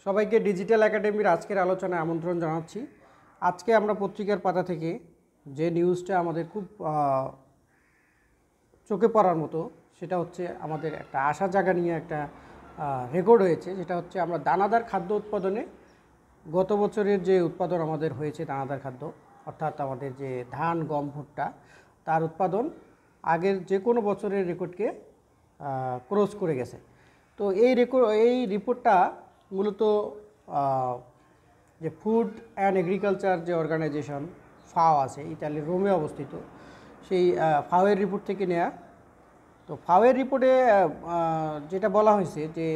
সবাইকে ডিজিটাল একাডেমির আজকের আলোচনায় আমন্ত্রণ জানাচ্ছি। আজকে আমরা পত্রিকার পাতা থেকে যে নিউজটা আমাদের খুব চোখে পড়ার মতো, সেটা হচ্ছে আমাদের একটা আশা জাগা নিয়ে একটা রেকর্ড হয়েছে। যেটা হচ্ছে আমরা দানাদার খাদ্য উৎপাদনে গত বছরের যে উৎপাদন আমাদের হয়েছে দানাদার খাদ্য, অর্থাৎ আমাদের যে ধান, গম, ভুট্টা, তার উৎপাদন আগের যে কোনো বছরের রেকর্ডকে ক্রস করে গেছে। তো এই রিপোর্টটা মূলত যে ফুড অ্যান্ড এগ্রিকালচার যে অর্গানাইজেশন ফাও আছে, ইতালির রোমে অবস্থিত, সেই ফাওয়ের রিপোর্ট থেকে নেয়া। তো ফাওয়ের রিপোর্টে যেটা বলা হয়েছে যে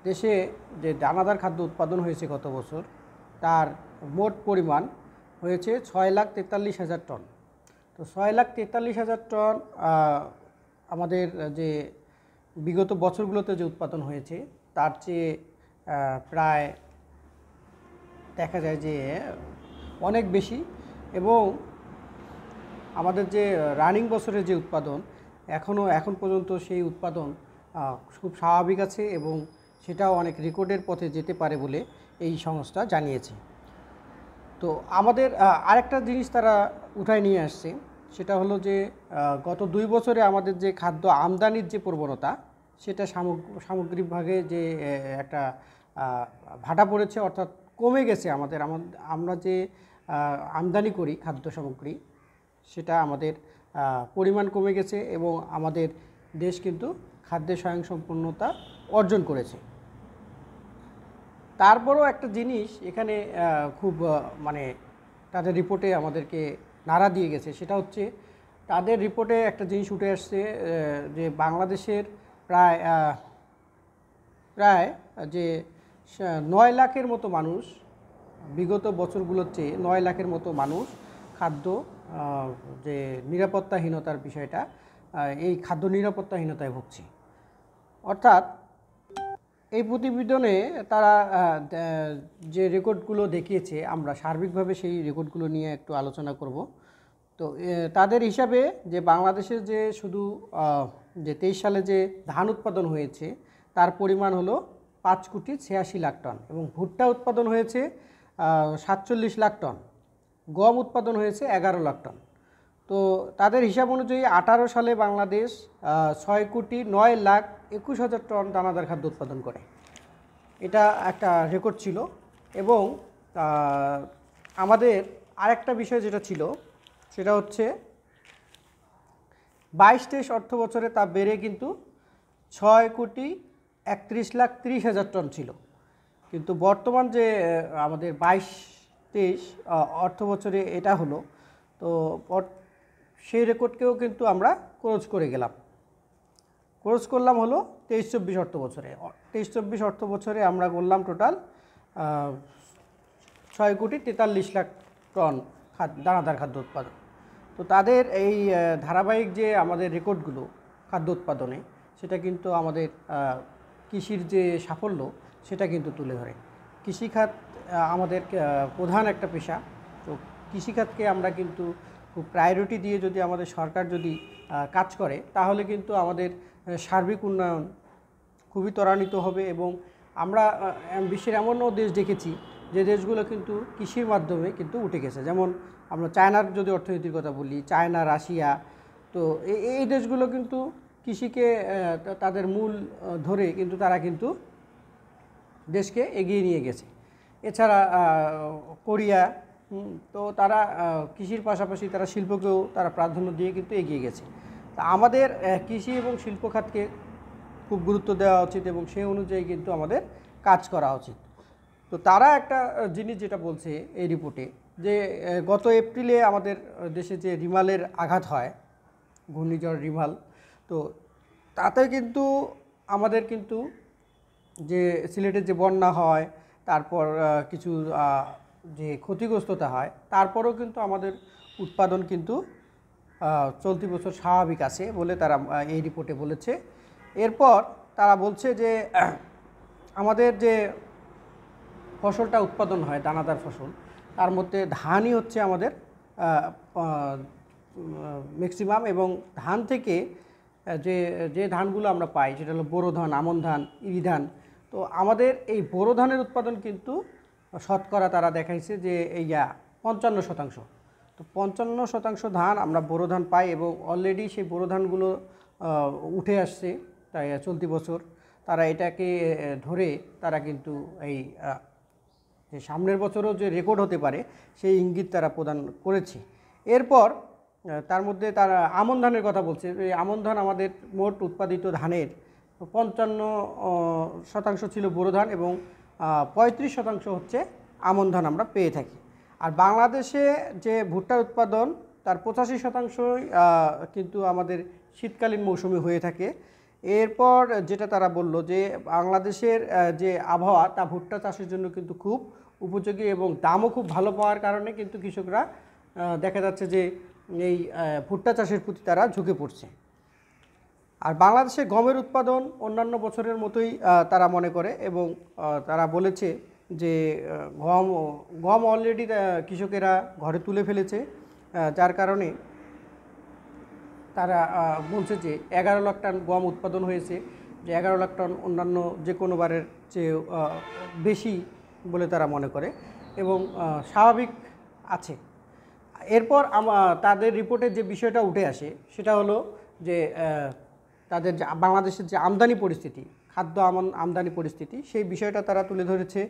দেশে যে দানাদার খাদ্য উৎপাদন হয়েছে গত বছর, তার মোট পরিমাণ হয়েছে 6,43,000 টন। তো 6,43,000 টন আমাদের যে বিগত বছরগুলোতে যে উৎপাদন হয়েছে তার চেয়ে প্রায় দেখা যায় যে অনেক বেশি। এবং আমাদের যে রানিং বছরের যে উৎপাদন এখন পর্যন্ত সেই উৎপাদন খুব স্বাভাবিক আছে এবং সেটাও অনেক রেকর্ডের পথে যেতে পারে বলে এই সংস্থা জানিয়েছে। তো আমাদের আরেকটা জিনিস তারা উঠায় নিয়ে আসছে, সেটা হলো যে গত 2 বছরে আমাদের যে খাদ্য আমদানির যে প্রবণতা, সেটা সামগ্রিকভাবে যে একটা ভাটা পড়েছে, অর্থাৎ কমে গেছে। আমরা যে আমদানি করি খাদ্য সামগ্রী, সেটা আমাদের পরিমাণ কমে গেছে এবং আমাদের দেশ কিন্তু খাদ্যে স্বয়ংসম্পূর্ণতা অর্জন করেছে। তারপরও একটা জিনিস এখানে খুব মানে তাদের রিপোর্টে আমাদেরকে নাড়া দিয়ে গেছে, সেটা হচ্ছে তাদের রিপোর্টে একটা জিনিস উঠে আসছে যে বাংলাদেশের প্রায় যে 9 লাখের মতো মানুষ, বিগত বছরগুলোর চেয়ে 9 লাখের মতো মানুষ খাদ্য যে নিরাপত্তাহীনতার বিষয়টা, এই খাদ্য নিরাপত্তাহীনতায় ভুগছে। অর্থাৎ এই প্রতিবেদনে তারা যে রেকর্ডগুলো দেখিয়েছে, আমরা সার্বিকভাবে সেই রেকর্ডগুলো নিয়ে একটু আলোচনা করব। তো তাদের হিসাবে যে বাংলাদেশের যে শুধু যে 23 সালে যে ধান উৎপাদন হয়েছে তার পরিমাণ হলো 5,86,00,000 টন এবং ভুট্টা উৎপাদন হয়েছে 47 লাখ টন, গম উৎপাদন হয়েছে 11 লাখ টন। তো তাদের হিসাব অনুযায়ী 18 সালে বাংলাদেশ 6,09,21,000 টন দানাদার খাদ্য উৎপাদন করে। এটা একটা রেকর্ড ছিল। এবং আমাদের আরেকটা বিষয় যেটা ছিল, সেটা হচ্ছে 22-23 অর্থ বছরে তা বেড়ে কিন্তু 6,31,30,000 টন ছিল। কিন্তু বর্তমান যে আমাদের 22-23 অর্থ বছরে এটা হলো, তো সেই রেকর্ডকেও কিন্তু আমরা ক্রস করলাম হলো 23-24 অর্থ বছরে। 23-24 অর্থ বছরে আমরা করলাম টোটাল 6,43,00,000 টন দানাদার খাদ্য উৎপাদন। তো তাদের এই ধারাবাহিক যে আমাদের রেকর্ডগুলো খাদ্য উৎপাদনে, সেটা কিন্তু আমাদের কৃষির যে সাফল্য সেটা কিন্তু তুলে ধরে। কৃষিখাত আমাদের প্রধান একটা পেশা। তো কৃষিখাতকে আমরা কিন্তু খুব প্রায়োরিটি দিয়ে যদি আমাদের সরকার যদি কাজ করে, তাহলে কিন্তু আমাদের সার্বিক উন্নয়ন খুবই ত্বরান্বিত হবে। এবং আমরা বিশ্বের এমনও দেশ দেখেছি যে দেশগুলো কিন্তু কৃষির মাধ্যমে কিন্তু উঠে গেছে। যেমন আমরা চায়নার যদি অর্থনীতির কথা বলি, চায়না, রাশিয়া, তো এই দেশগুলো কিন্তু কৃষিকে তাদের মূল ধরে কিন্তু তারা কিন্তু দেশকে এগিয়ে নিয়ে গেছে। এছাড়া কোরিয়া, তো তারা কৃষির পাশাপাশি তারা শিল্পকেও তারা প্রাধান্য দিয়ে কিন্তু এগিয়ে গেছে। তা আমাদের কৃষি এবং শিল্প খাতকে খুব গুরুত্ব দেওয়া উচিত এবং সেই অনুযায়ী কিন্তু আমাদের কাজ করা উচিত। তো তারা একটা জিনিস যেটা বলছে এই রিপোর্টে, যে গত এপ্রিলে আমাদের দেশে যে রিমালের আঘাত হয়, ঘূর্ণিঝড় রিমাল, তো তাতে কিন্তু আমাদের কিন্তু যে সিলেটের যে বন্যা হয়, তারপর কিছু যে ক্ষতিগ্রস্ততা হয়, তারপরেও কিন্তু আমাদের উৎপাদন কিন্তু চলতি বছর স্বাভাবিক আছে বলে তারা এই রিপোর্টে বলেছে। এরপর তারা বলছে যে আমাদের যে ফসলটা উৎপাদন হয় দানাদার ফসল, তার মধ্যে ধানই হচ্ছে আমাদের ম্যাক্সিমাম। এবং ধান থেকে যে ধানগুলো আমরা পাই, সেটা হলো বোরো ধান, আমন ধান, ইরি ধান। তো তো আমাদের এই বোরো ধানের উৎপাদন কিন্তু শতকরা তারা দেখাইছে যে এই 55%। তো 55% ধান আমরা বোরো ধান পাই এবং অলরেডি সেই বোরো ধানগুলো উঠে আসছে, তাই চলতি বছর তারা এটাকে ধরে তারা কিন্তু এই যে সামনের বছরও যে রেকর্ড হতে পারে সেই ইঙ্গিত তারা প্রদান করেছে। এরপর তার মধ্যে তারা আমন ধানের কথা বলছে। এই আমন ধান আমাদের মোট উৎপাদিত ধানের 55% ছিল বোরো ধান এবং 35% হচ্ছে আমন ধান আমরা পেয়ে থাকি। আর বাংলাদেশে যে ভুট্টার উৎপাদন তার 85%ই কিন্তু আমাদের শীতকালীন মৌসুমে হয়ে থাকে। এরপর যেটা তারা বলল যে বাংলাদেশের যে আবহাওয়া তা ভুট্টা চাষের জন্য কিন্তু খুব উপযোগী এবং দামও খুব ভালো পাওয়ার কারণে কিন্তু কৃষকরা দেখা যাচ্ছে যে এই ভুট্টা চাষের প্রতি তারা ঝুঁকে পড়ছে। আর বাংলাদেশে গমের উৎপাদন অন্যান্য বছরের মতোই তারা মনে করে এবং তারা বলেছে যে গম অলরেডি কৃষকেরা ঘরে তুলে ফেলেছে, যার কারণে তারা বলছে যে 11 লাখ টন গম উৎপাদন হয়েছে, যে 11 লাখ টন অন্যান্য যে কোনো বারের চেয়ে বেশি বলে তারা মনে করে এবং স্বাভাবিক আছে। এরপর তাদের রিপোর্টে যে বিষয়টা উঠে আসে সেটা হলো যে তাদের যে বাংলাদেশের যে আমদানি পরিস্থিতি, খাদ্য আমদানি পরিস্থিতি, সেই বিষয়টা তারা তুলে ধরেছে।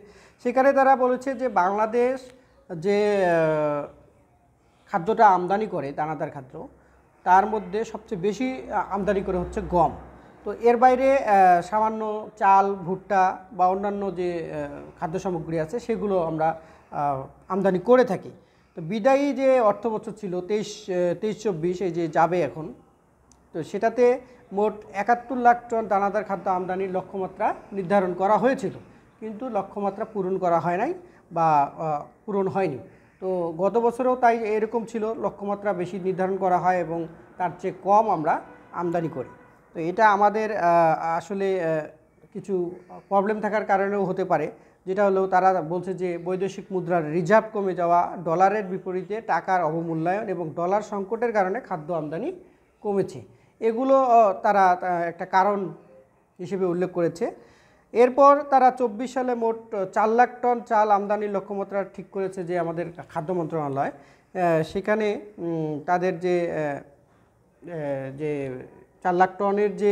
সেখানে তারা বলেছে যে বাংলাদেশ যে খাদ্যটা আমদানি করে দানাদার খাদ্য, তার মধ্যে সবচেয়ে বেশি আমদানি করে হচ্ছে গম। তো এর বাইরে সামান্য চাল, ভুট্টা বা অন্যান্য যে খাদ্য সামগ্রী আছে সেগুলো আমরা আমদানি করে থাকি। তো বিদায়ী যে অর্থবছর ছিল 23-24 এই যে যাবে এখন, তো সেটাতে মোট 71 লাখ টন দানাদার খাদ্য আমদানির লক্ষ্যমাত্রা নির্ধারণ করা হয়েছিল, কিন্তু লক্ষ্যমাত্রা পূরণ করা হয় নাই বা পূরণ হয়নি। তো গত বছরেও তাই এরকম ছিল, লক্ষ্যমাত্রা বেশি নির্ধারণ করা হয় এবং তার চেয়ে কম আমরা আমদানি করি। তো এটা আমাদের আসলে কিছু প্রবলেম থাকার কারণেও হতে পারে, যেটা হলো তারা বলছে যে বৈদেশিক মুদ্রার রিজার্ভ কমে যাওয়া, ডলারের বিপরীতে টাকার অবমূল্যায়ন এবং ডলার সংকটের কারণে খাদ্য আমদানি কমেছে, এগুলো তারা একটা কারণ হিসেবে উল্লেখ করেছে। এরপর তারা 24 সালে মোট 4 লাখ টন চাল আমদানির লক্ষ্যমাত্রা ঠিক করেছে যে আমাদের খাদ্য মন্ত্রণালয়, সেখানে তাদের যে 4 লাখ টনের যে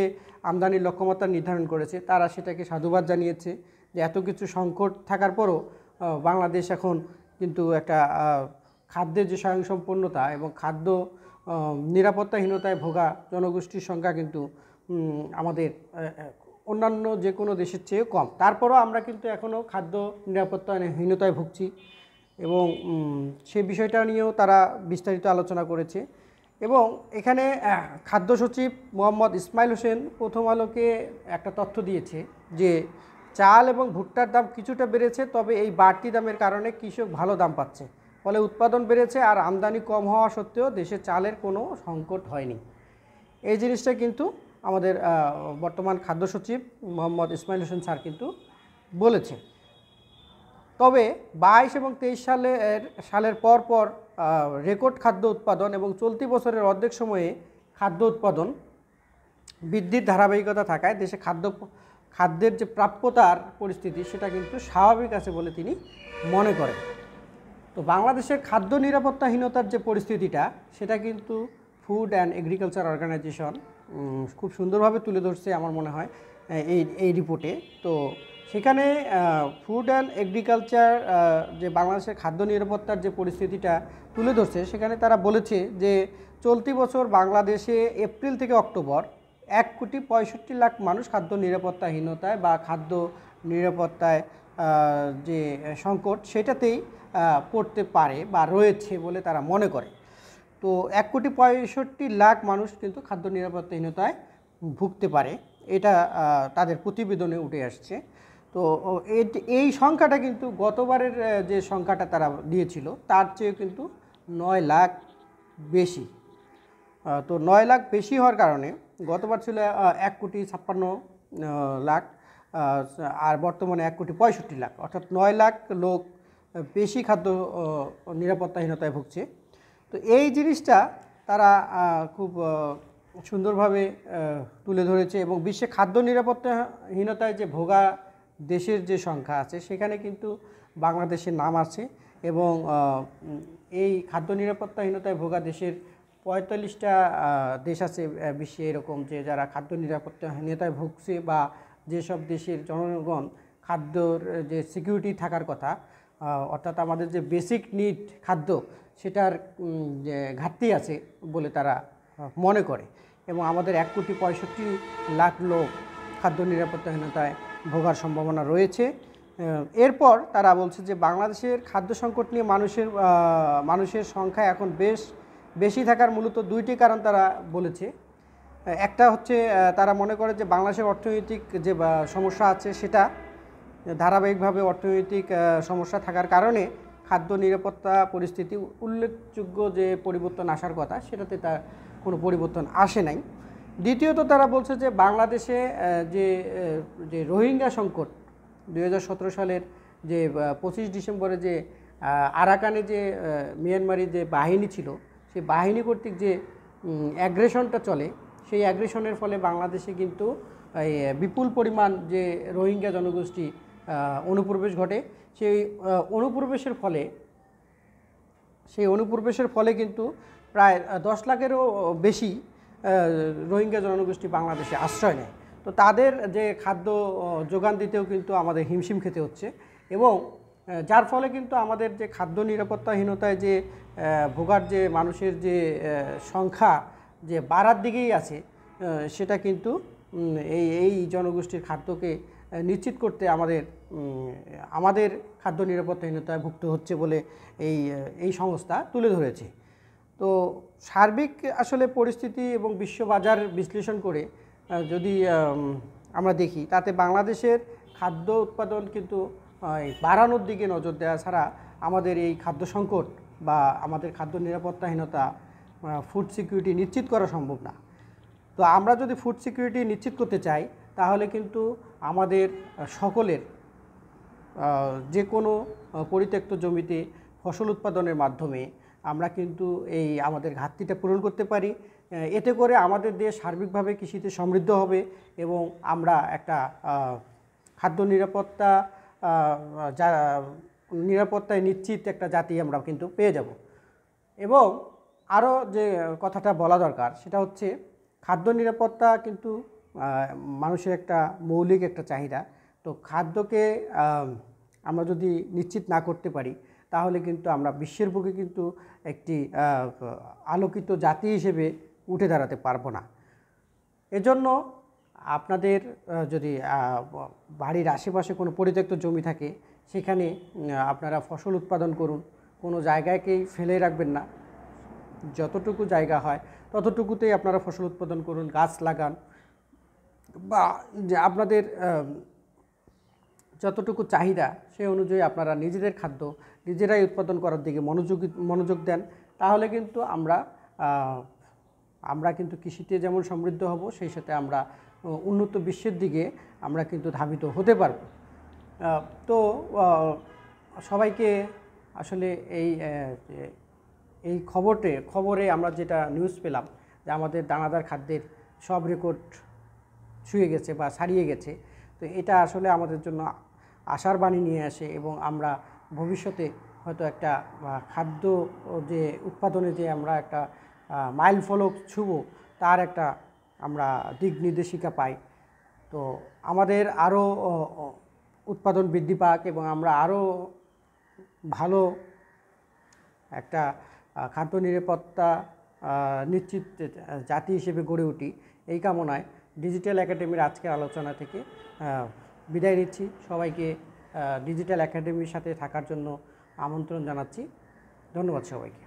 আমদানির লক্ষ্যমাত্রা নির্ধারণ করেছে তারা সেটাকে সাধুবাদ জানিয়েছে যে এত কিছু সংকট থাকার পরও বাংলাদেশ এখন কিন্তু একটা খাদ্যের যে স্বয়ংসম্পূর্ণতা এবং খাদ্য নিরাপত্তাহীনতায় ভোগা জনগোষ্ঠীর সংখ্যা কিন্তু আমাদের অন্যান্য যে কোনো দেশের চেয়ে কম। তারপরও আমরা কিন্তু এখনও খাদ্য নিরাপত্তাহীনতায় ভুগছি এবং সেই বিষয়টা নিয়েও তারা বিস্তারিত আলোচনা করেছে। এবং এখানে খাদ্য সচিব মোহাম্মদ ইসমাইল হোসেন প্রথম আলোকে একটা তথ্য দিয়েছে যে চাল এবং ভুট্টার দাম কিছুটা বেড়েছে, তবে এই বাড়তি দামের কারণে কৃষক ভালো দাম পাচ্ছে, ফলে উৎপাদন বেড়েছে আর আমদানি কম হওয়া সত্ত্বেও দেশে চালের কোনো সংকট হয়নি। এই জিনিসটা কিন্তু আমাদের বর্তমান খাদ্য সচিব মোহাম্মদ ইসমাইল হোসেন স্যার কিন্তু বলেছে। তবে 22 এবং 23 সালের পর রেকর্ড খাদ্য উৎপাদন এবং চলতি বছরের অর্ধেক সময়ে খাদ্য উৎপাদন বৃদ্ধির ধারাবাহিকতা থাকায় দেশে খাদ্যের যে প্রাপ্যতার পরিস্থিতি সেটা কিন্তু স্বাভাবিক আছে বলে তিনি মনে করেন। তো বাংলাদেশের খাদ্য নিরাপত্তাহীনতার যে পরিস্থিতিটা সেটা কিন্তু ফুড অ্যান্ড এগ্রিকালচার অর্গানাইজেশন খুব সুন্দরভাবে তুলে ধরছে আমার মনে হয় এই রিপোর্টে। তো সেখানে ফুড অ্যান্ড এগ্রিকালচার যে বাংলাদেশের খাদ্য নিরাপত্তার যে পরিস্থিতিটা তুলে ধরছে, সেখানে তারা বলেছে যে চলতি বছর বাংলাদেশে এপ্রিল থেকে অক্টোবর 1,65,00,000 মানুষ খাদ্য নিরাপত্তাহীনতায় বা খাদ্য নিরাপত্তায় যে সংকট সেটাতেই পড়তে পারে বা রয়েছে বলে তারা মনে করে। তো 1,65,00,000 মানুষ কিন্তু খাদ্য নিরাপত্তাহীনতায় ভুগতে পারে, এটা তাদের প্রতিবেদনে উঠে আসছে। তো এই সংখ্যাটা কিন্তু গতবারের যে সংখ্যাটা তারা দিয়েছিল তার চেয়ে কিন্তু 9 লাখ বেশি। তো 9 লাখ বেশি হওয়ার কারণে গতবার ছিল 1,56,00,000 আর বর্তমানে 1,65,00,000, অর্থাৎ 9 লাখ লোক বেশি খাদ্য নিরাপত্তাহীনতায় ভুগছে। তো এই জিনিসটা তারা খুব সুন্দরভাবে তুলে ধরেছে এবং বিশ্বে খাদ্য নিরাপত্তাহীনতায় যে ভোগা দেশের যে সংখ্যা আছে সেখানে কিন্তু বাংলাদেশের নাম আছে এবং এই খাদ্য নিরাপত্তাহীনতায় ভোগা দেশের 45টা দেশ আছে বিশ্বে এরকম, যে যারা খাদ্য নিরাপত্তাহীনতায় ভুগছে বা যেসব দেশের জনগণ খাদ্যর যে সিকিউরিটি থাকার কথা, অর্থাৎ আমাদের যে বেসিক নিড খাদ্য, সেটার যে ঘাটতি আছে বলে তারা মনে করে। এবং আমাদের 1,65,00,000 লোক খাদ্য নিরাপত্তাহীনতায় ভোগার সম্ভাবনা রয়েছে। এরপর তারা বলছে যে বাংলাদেশের খাদ্য সংকট নিয়ে মানুষের সংখ্যা এখন বেশি থাকার মূলত দুইটি কারণ তারা বলেছে। একটা হচ্ছে তারা মনে করে যে বাংলাদেশের অর্থনৈতিক যে সমস্যা আছে, সেটা ধারাবাহিকভাবে অর্থনৈতিক সমস্যা থাকার কারণে খাদ্য নিরাপত্তা পরিস্থিতি উল্লেখযোগ্য যে পরিবর্তন আসার কথা, সেটাতে তার কোনো পরিবর্তন আসে নাই। দ্বিতীয়ত তারা বলছে যে বাংলাদেশে যে রোহিঙ্গা সংকট 2017 সালের যে 25 ডিসেম্বরে যে আরাকানে যে মিয়ানমারি যে বাহিনী ছিল, সেই বাহিনী কর্তৃক যে অ্যাগ্রেশনটা চলে, সেই অ্যাগ্রেশনের ফলে বাংলাদেশে কিন্তু বিপুল পরিমাণ যে রোহিঙ্গা জনগোষ্ঠী অনুপ্রবেশ ঘটে। সেই অনুপ্রবেশের ফলে কিন্তু প্রায় 10 লাখেরও বেশি রোহিঙ্গা জনগোষ্ঠী বাংলাদেশে আশ্রয় নেয়। তো তাদের যে খাদ্য যোগান দিতেও কিন্তু আমাদের হিমশিম খেতে হচ্ছে, এবং যার ফলে কিন্তু আমাদের যে খাদ্য নিরাপত্তাহীনতায় যে ভোগার যে মানুষের যে সংখ্যা যে বাড়ার দিকেই আছে, সেটা কিন্তু এই জনগোষ্ঠীর খাদ্যকে নিশ্চিত করতে আমাদের খাদ্য নিরাপত্তাহীনতায় ভুগতে হচ্ছে বলে এই সংস্থা তুলে ধরেছে। তো সার্বিক আসলে পরিস্থিতি এবং বিশ্ববাজার বিশ্লেষণ করে যদি আমরা দেখি, তাতে বাংলাদেশের খাদ্য উৎপাদন কিন্তু বাড়ানোর দিকে নজর দেওয়া ছাড়া আমাদের এই খাদ্য সংকট বা আমাদের খাদ্য নিরাপত্তাহীনতা, ফুড সিকিউরিটি নিশ্চিত করা সম্ভব না। তো আমরা যদি ফুড সিকিউরিটি নিশ্চিত করতে চাই, তাহলে কিন্তু আমাদের সকলের যে কোনো পরিত্যক্ত জমিতে ফসল উৎপাদনের মাধ্যমে আমরা কিন্তু আমাদের ঘাটতিটা পূরণ করতে পারি। এতে করে আমাদের দেশ সার্বিকভাবে কৃষিতে সমৃদ্ধ হবে এবং আমরা একটা খাদ্য নিরাপত্তায় নিশ্চিত একটা জাতি আমরা কিন্তু পেয়ে যাব। এবং আরও যে কথাটা বলা দরকার, সেটা হচ্ছে খাদ্য নিরাপত্তা কিন্তু মানুষের একটা মৌলিক একটা চাহিদা। তো খাদ্যকে আমরা যদি নিশ্চিত না করতে পারি, তাহলে কিন্তু আমরা বিশ্বের বুকে কিন্তু একটি আলোকিত জাতি হিসেবে উঠে দাঁড়াতে পারবো না। এজন্য আপনাদের যদি বাড়ির আশেপাশে কোনো পরিত্যক্ত জমি থাকে, সেখানে আপনারা ফসল উৎপাদন করুন, কোনো জায়গাকেই ফেলে রাখবেন না। যতটুকু জায়গা হয় ততটুকুতেই আপনারা ফসল উৎপাদন করুন, গাছ লাগান, বা যে আপনাদের যতটুকু চাহিদা সেই অনুযায়ী আপনারা নিজেদের খাদ্য নিজেরাই উৎপাদন করার দিকে মনোযোগ দেন। তাহলে কিন্তু আমরা কিন্তু কৃষিতে যেমন সমৃদ্ধ হব, সেই সাথে আমরা উন্নত বিশ্বের দিকে আমরা কিন্তু ধাবিত হতে পারব। তো সবাইকে আসলে এই খবরে আমরা যেটা নিউজ পেলাম যে আমাদের দানাদার খাদ্যের সব রেকর্ড ছুঁয়ে গেছে বা ছাড়িয়ে গেছে, তো এটা আসলে আমাদের জন্য আশার বাণী নিয়ে আসে, এবং আমরা ভবিষ্যতে হয়তো একটা খাদ্য যে উৎপাদনে যে আমরা একটা মাইল ফলক ছুঁব, তার একটা আমরা দিক নির্দেশিকা পাই। তো আমাদের আরও উৎপাদন বৃদ্ধি পাক এবং আমরা আরও ভালো একটা খাদ্য নিরাপত্তা নিশ্চিত জাতি হিসেবে গড়ে উঠি, এই কামনায় ডিজিটাল একাডেমির আজকের আলোচনা থেকে বিদায় নিচ্ছি। সবাইকে ডিজিটাল একাডেমির সাথে থাকার জন্য আমন্ত্রণ জানাচ্ছি। ধন্যবাদ সবাইকে।